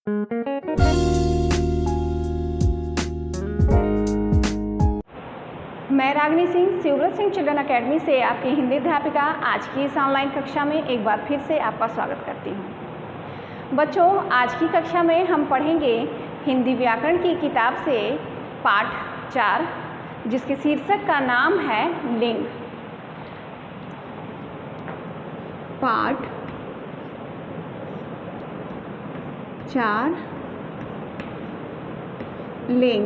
मैं Ragini Singh शिवव्रत Singh children academy से आपकी हिंदी अध्यापिका आज की इस ऑनलाइन कक्षा में एक बार फिर से आपका स्वागत करती हूँ। बच्चों, आज की कक्षा में हम पढ़ेंगे हिंदी व्याकरण की किताब से पाठ 4, जिसके शीर्षक का नाम है लिंग। पाठ 4 लिंग।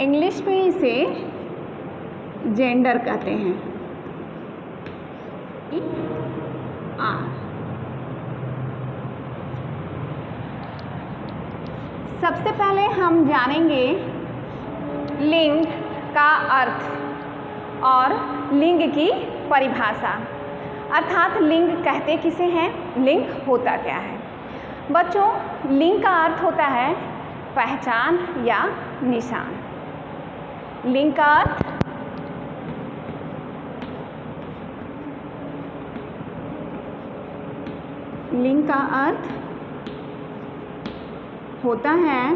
इंग्लिश में इसे जेंडर कहते हैं। सबसे पहले हम जानेंगे लिंग का अर्थ और लिंग की परिभाषा, अर्थात लिंग कहते किसे हैं, लिंग होता क्या है। बच्चों, लिंग का अर्थ होता है पहचान या निशान। लिंग का अर्थ होता है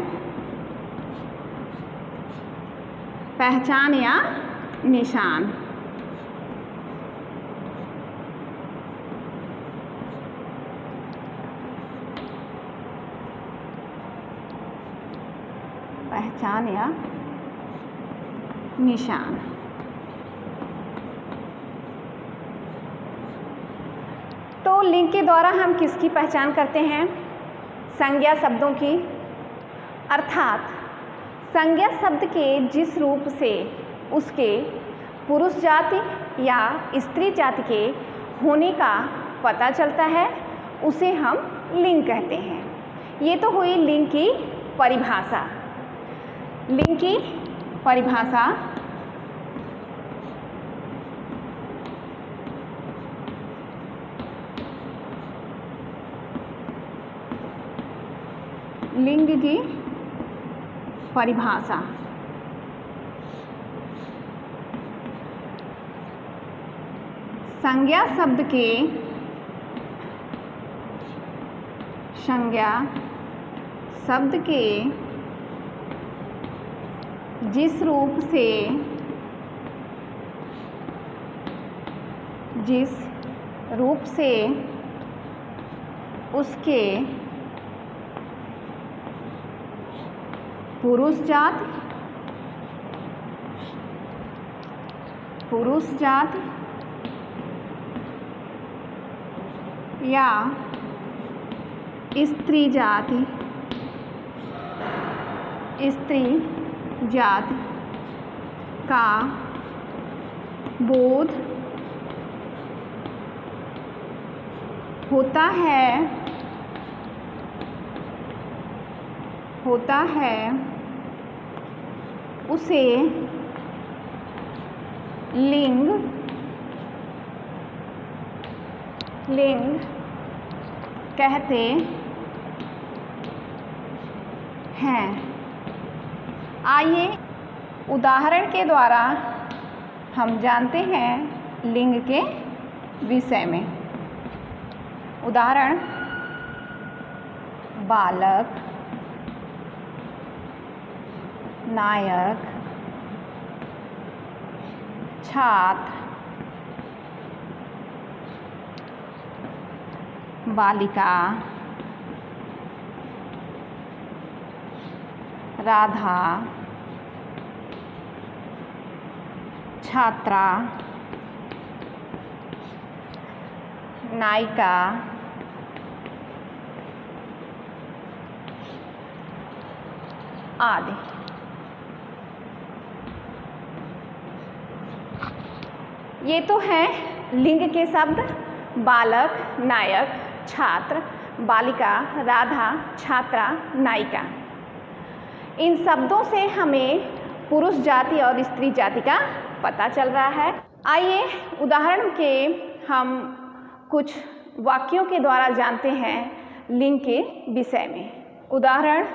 पहचान या निशान। पहचान या निशान। तो लिंग के द्वारा हम किसकी पहचान करते हैं? संज्ञा शब्दों की, अर्थात संज्ञा शब्द के जिस रूप से उसके पुरुष जाति या स्त्री जाति के होने का पता चलता है उसे हम लिंग कहते हैं। ये तो हुई लिंग की परिभाषा। लिंग की परिभाषा लिंग की परिभाषा संज्ञा शब्द के जिस रूप से उसके पुरुष जाति या स्त्री जाति का बोध होता है उसे लिंग कहते हैं। आइए उदाहरण के द्वारा हम जानते हैं लिंग के विषय में। उदाहरण: बालक, नायक, छात्र, बालिका, राधा, छात्रा, नायिका, आदि। ये तो है लिंग के शब्द: बालक, नायक, छात्र, बालिका, राधा, छात्रा, नायिका। इन शब्दों से हमें पुरुष जाति और स्त्री जाति का पता चल रहा है। आइए उदाहरण के हम कुछ वाक्यों के द्वारा जानते हैं लिंग के विषय में। उदाहरण: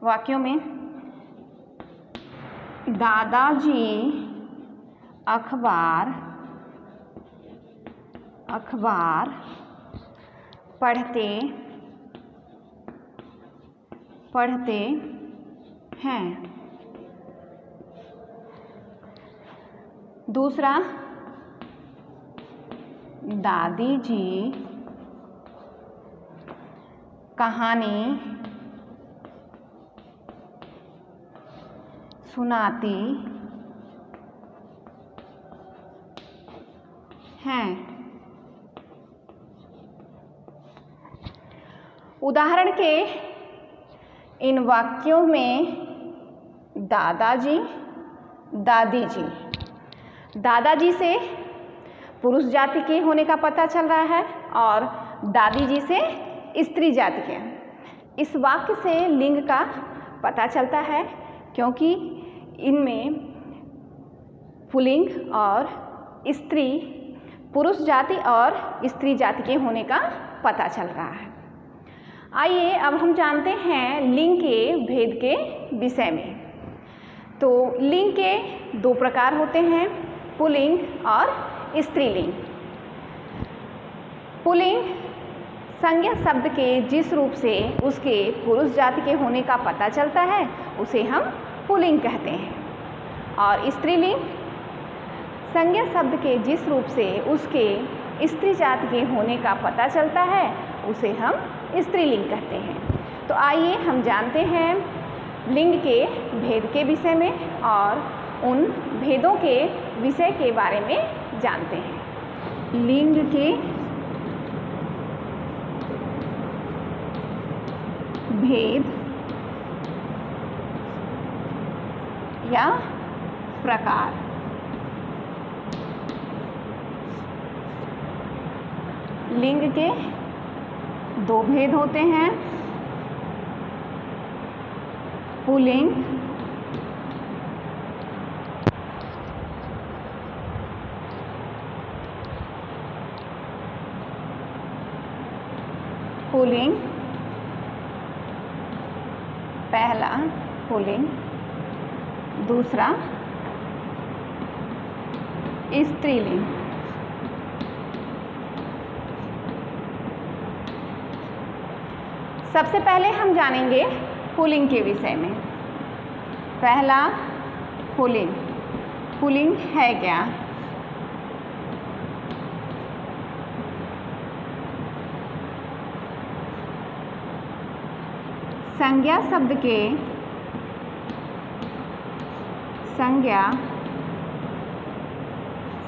वाक्यों में दादाजी अखबार पढ़ते हैं। दूसरा, दादी जी कहानी सुनाती हैं। उदाहरण के इन वाक्यों में दादाजी, दादी जी, दादाजी से पुरुष जाति के होने का पता चल रहा है और दादी जी से स्त्री जाति के। इस वाक्य से लिंग का पता चलता है क्योंकि इनमें पुल्लिंग और स्त्री, पुरुष जाति और स्त्री जाति के होने का पता चल रहा है। आइए अब हम जानते हैं लिंग के भेद के विषय में। तो लिंग के दो प्रकार होते हैं, पुल्लिंग और स्त्रीलिंग। पुल्लिंग संज्ञा शब्द के जिस रूप से उसके पुरुष जाति के होने का पता चलता है उसे हम पुल्लिंग कहते हैं, और स्त्रीलिंग संज्ञा शब्द के जिस रूप से उसके स्त्री जाति के होने का पता चलता है उसे हम स्त्रीलिंग कहते हैं। तो आइए हम जानते हैं लिंग के भेद के विषय में और उन भेदों के विषय के बारे में जानते हैं। लिंग के भेद या प्रकार। लिंग के दो भेद होते हैं, पुल्लिंग पहला पुल्लिंग, दूसरा स्त्रीलिंग। सबसे पहले हम जानेंगे पुल्लिंग के विषय में। पहला पुल्लिंग, पुल्लिंग है क्या? संज्ञा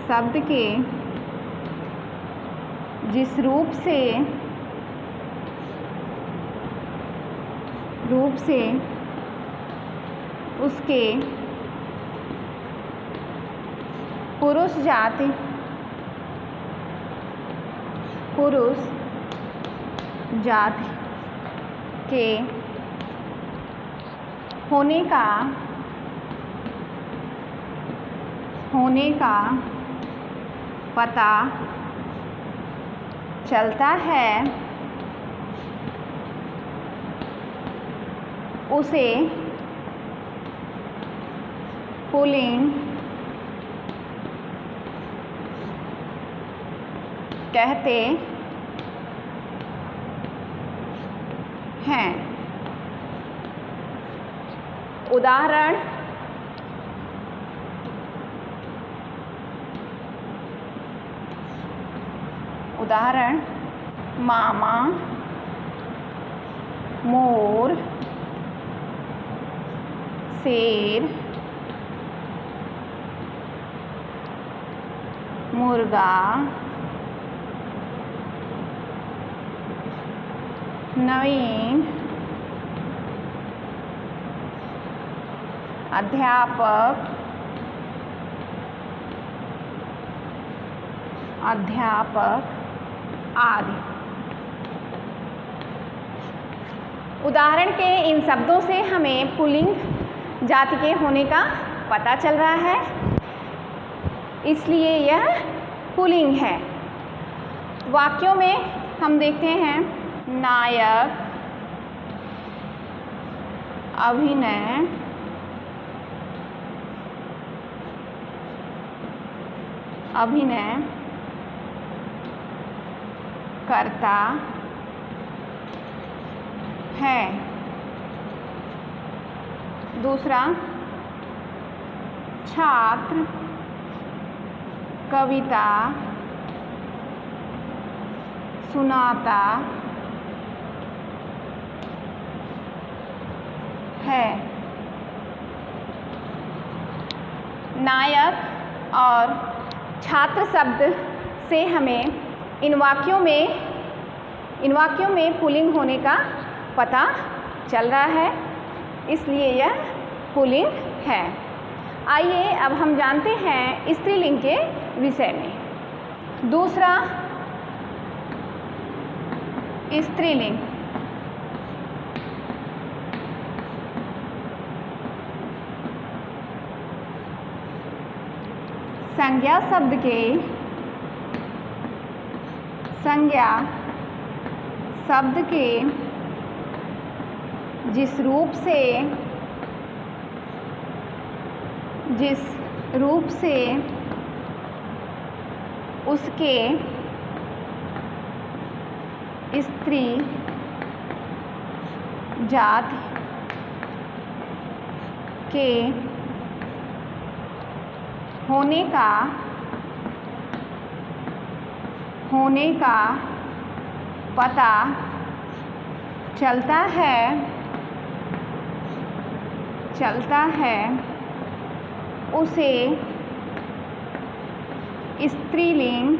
शब्द के जिस रूप से उसके पुरुष जाति के होने का पता चलता है उसे पुल्लिंग कहते हैं। उदाहरण मामा, मोर, शेर, मुर्गा, नवीन, अध्यापक आदि। उदाहरण के इन शब्दों से हमें पुल्लिंग जाति के होने का पता चल रहा है, इसलिए यह पुल्लिंग है। वाक्यों में हम देखते हैं नायक, अभिनय, अभिनय करता है। दूसरा, छात्र कविता सुनाता है। नायक और छात्र शब्द से हमें इन वाक्यों में पुल्लिंग होने का पता चल रहा है, इसलिए यह पुल्लिंग है। आइए अब हम जानते हैं स्त्रीलिंग के विषय में। दूसरा, स्त्रीलिंग। संज्ञा शब्द के जिस रूप से उसके स्त्री जाति के होने का पता चलता है उसे स्त्रीलिंग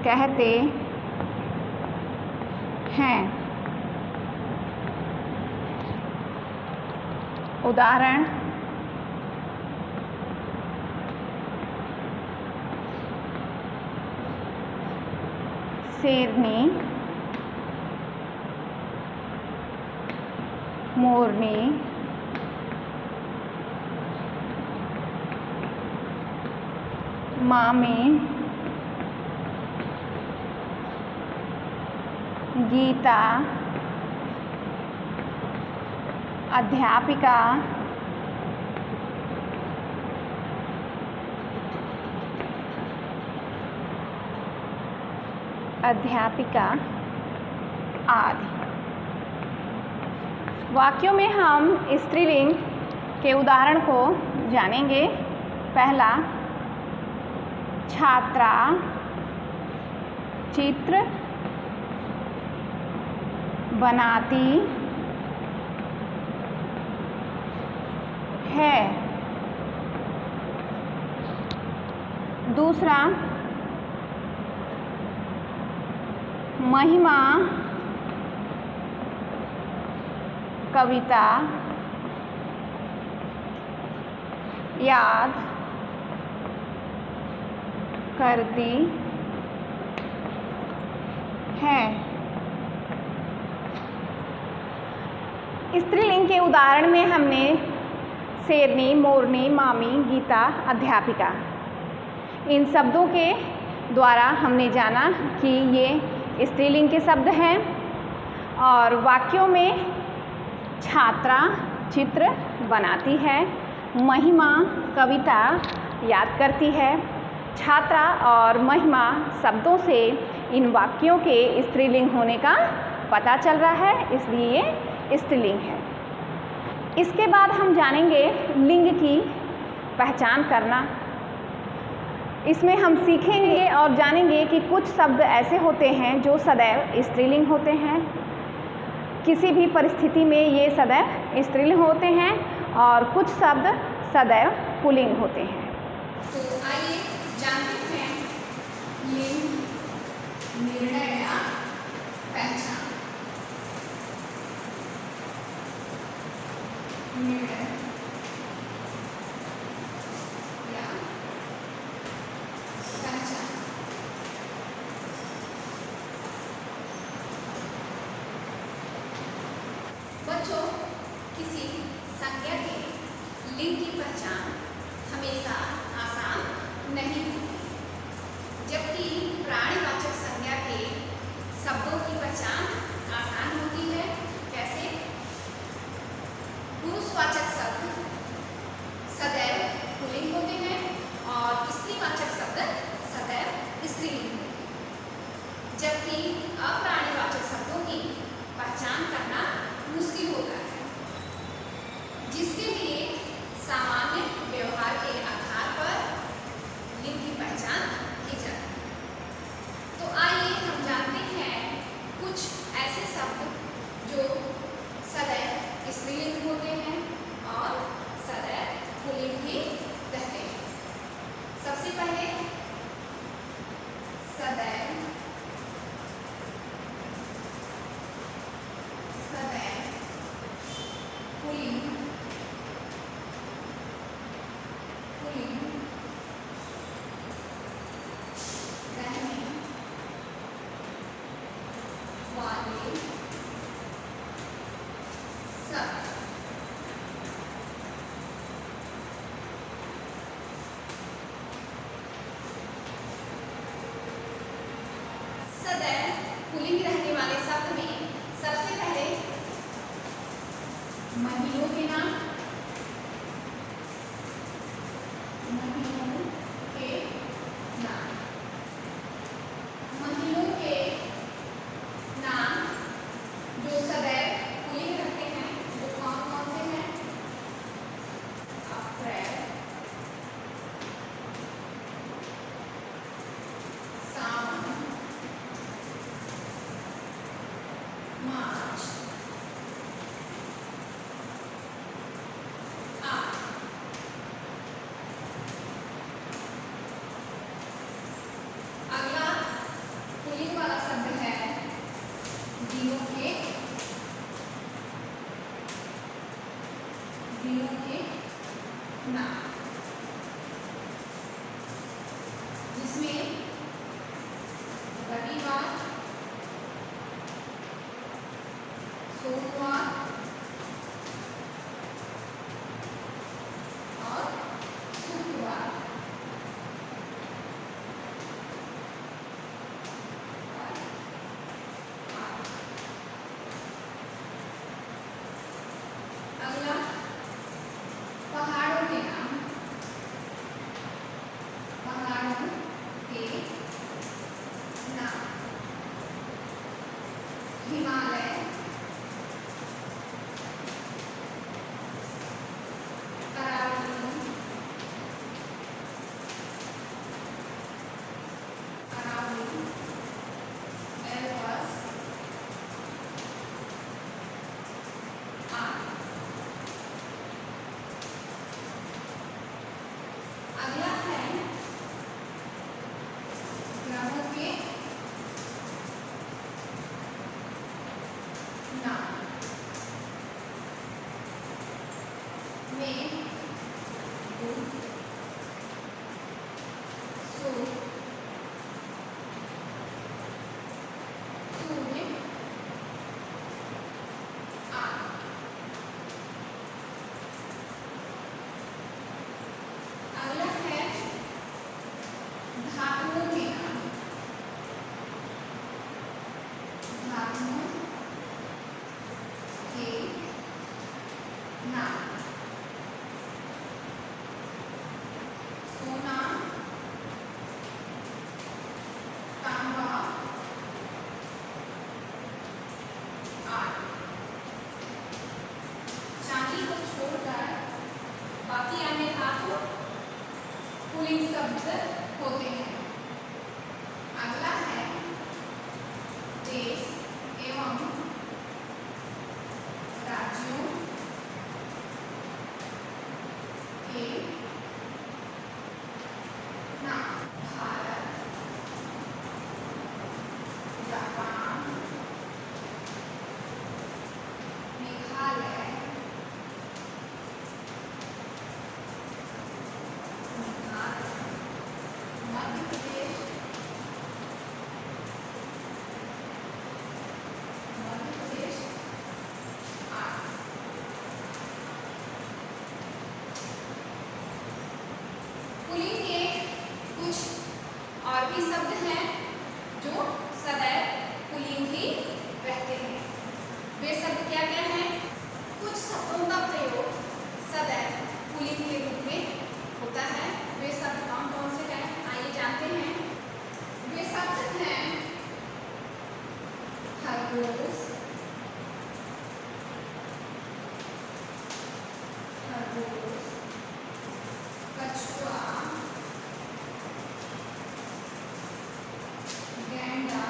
कहते हैं। उदाहरण, शेरनी, मोरनी, मामी, गीता, अध्यापिका, आदि। वाक्यों में हम स्त्रीलिंग के उदाहरण को जानेंगे। पहला, छात्रा चित्र बनाती है। दूसरा, महिमा कविता याद करती है। स्त्रीलिंग के उदाहरण में हमने शेरनी, मोरनी, मामी, गीता, अध्यापिका, इन शब्दों के द्वारा हमने जाना कि ये स्त्रीलिंग के शब्द हैं। और वाक्यों में छात्रा चित्र बनाती है, महिमा कविता याद करती है। छात्रा और महिमा शब्दों से इन वाक्यों के स्त्रीलिंग होने का पता चल रहा है, इसलिए ये स्त्रीलिंग है। इसके बाद हम जानेंगे लिंग की पहचान करना। इसमें हम सीखेंगे और जानेंगे कि कुछ शब्द ऐसे होते हैं जो सदैव स्त्रीलिंग होते हैं, किसी भी परिस्थिति में ये सदैव स्त्रीलिंग होते हैं, और कुछ शब्द सदैव पुल्लिंग होते हैं। तो आइए जानते हैं लिंग, निर्णय या पहचान। निर्णय या पहचान। बच्चों, किसी संज्ञा के लिंग की पहचान हमेशा आसान नहीं होती, जबकि प्राणीवाचक संज्ञा के शब्दों की पहचान आसान होती है। सदैव, सदैव, पुल्लिंग, पुल्लिंग, रहने वाले सब, सदैव पुल्लिंग रहने वाले शब्द में सबसे पहले महीनों के नाम, महीनों के नाम, महीनों के नाम जो सदैव पुल्लिंग रखते हैं वो कौन कौन से हैं? अप्रैल, सावन, मार्च, अगला पुल्लिंग वाला शब्द है दिनों के, दिनों के नाम, जिसमें रविवार, सोमवार और शुक्रवार अगला पहाड़ों के नाम, पहाड़ों के नाम, हिमालय, अरावली, अरावली, एल्ब्रस आदि। अगला है ग्रहों के नाम में बुध, शुक्र, सूर्य आदि। अगला है धातुओं के नाम, धातुओं के नाम, सोना, तांबा आदि। चांदी को छोड़कर बाकी अन्य धातु पुल्लिंग शब्द होते हैं। अगला है देश एवं राज्यों के नाम, भारत, जापान, मेघालय, मध्य प्रदेश, मध्य प्रदेश आदि। पुल्लिंग के कुछ और भी शब्द हैं जो सदैव पुल्लिंग ही रहते हैं। वे शब्द क्या क्या हैं? कुछ शब्दों का प्रयोग सदैव पुल्लिंग के रूप में होता है। वे शब्द कौन कौन से हैं आइए जानते हैं। वे शब्द हैं खरगोश, खरगोश, कछुआ, गैंडा,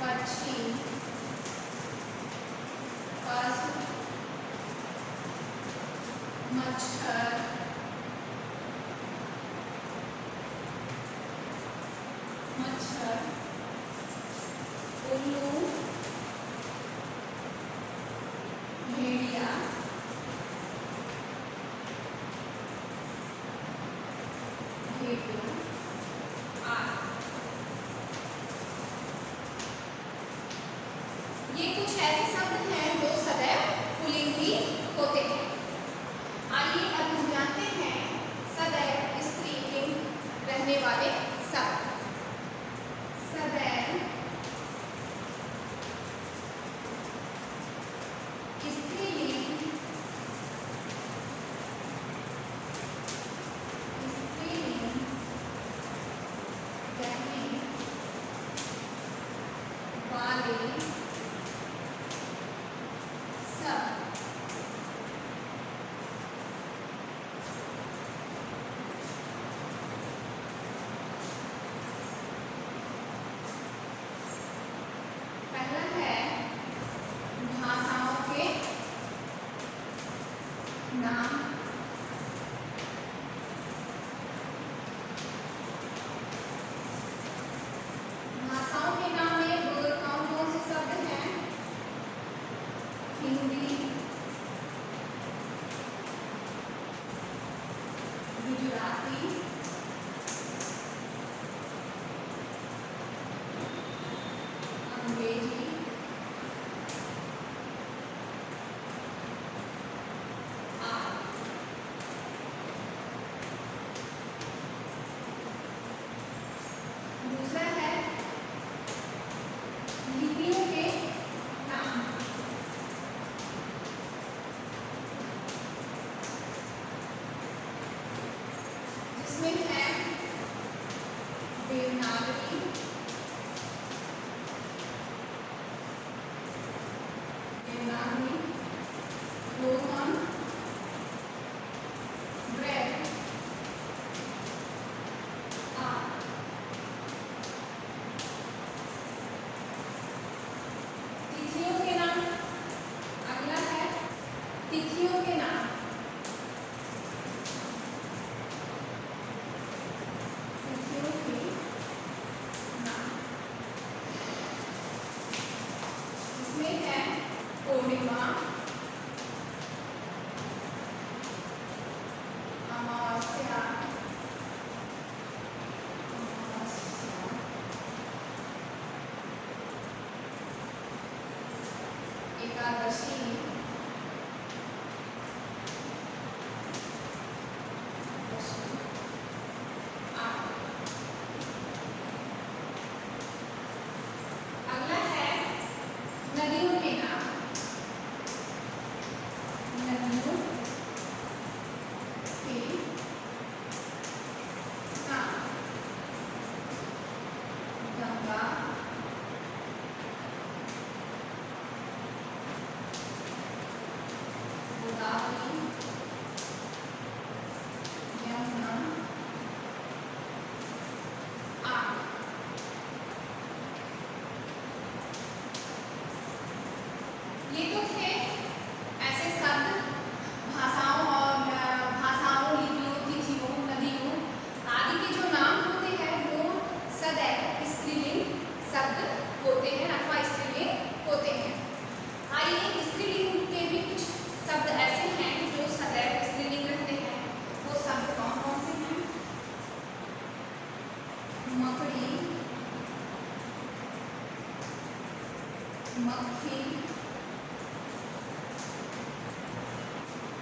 पक्षी, पशु, मच्छर, उल्लू, भेड़िया, भेड़िया आदि। ये कुछ ऐसे शब्द हैं जो सदैव पुल्लिंग ही होते हैं। आइए अब हम जानते हैं सदैव स्त्रीलिंग रहने वाले शब्द। सदैव स्त्रीलिंग रहने वाले शब्द। पहला है भाषाओं के नाम। भाषाओं के नाम में कौन कौन से शब्द हैं? हिंदी, गुजराती, अंग्रेजी, आदि। दूसरा है लिपियों के नाम। जिसमें है देवनागरी, रोमन, ब्रेल आदि। तिथियों के नाम। अगला है तिथियों के नाम। तिथियों के नाम इसमें है पूर्णिमा, अमावस्या, एकादशी, आदि। अगला है नदियों के नाम। नदियों के नाम। गंगा, गोदावरी, यमुना आदि। ये तो थे ऐसे शब्द भाषाओं और भाषाओं, लिपियों, तिथियों, नदियों आदि के जो नाम होते हैं वो सदैव स्त्रीलिंग शब्द होते हैं अथवा स्त्रीलिंग होते हैं। आइए स्त्रीलिंग के भी कुछ शब्द ऐसे हैं जो सदैव स्त्रीलिंग रहते हैं। वो शब्द कौन कौन से हैं? मकड़ी, मक्खी,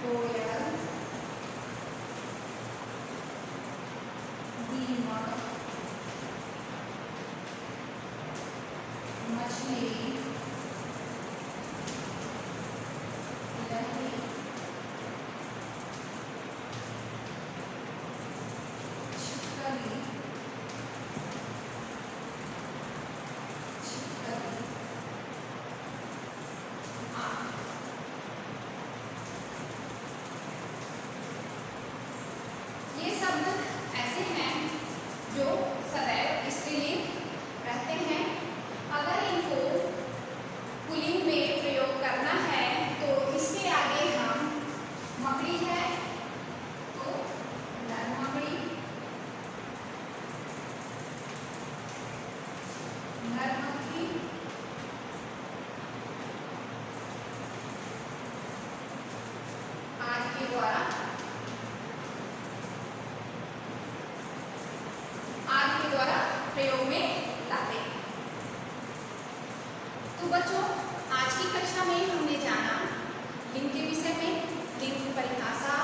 कोयल, दीमक, मछली, लहरी, छिपकली, आदि। ये शब्द ऐसे हैं जो सदैव स्त्रीलिंग रहते हैं। अगर इनको पुल्लिंग में प्रयोग करना है तो इसके आगे हम मकड़ी है तो नर मकड़ी, नर मक्खी, प्रयोग में लाते हैं। तो बच्चों, आज की कक्षा में हमने जाना लिंग के विषय में, लिंग की परिभाषा,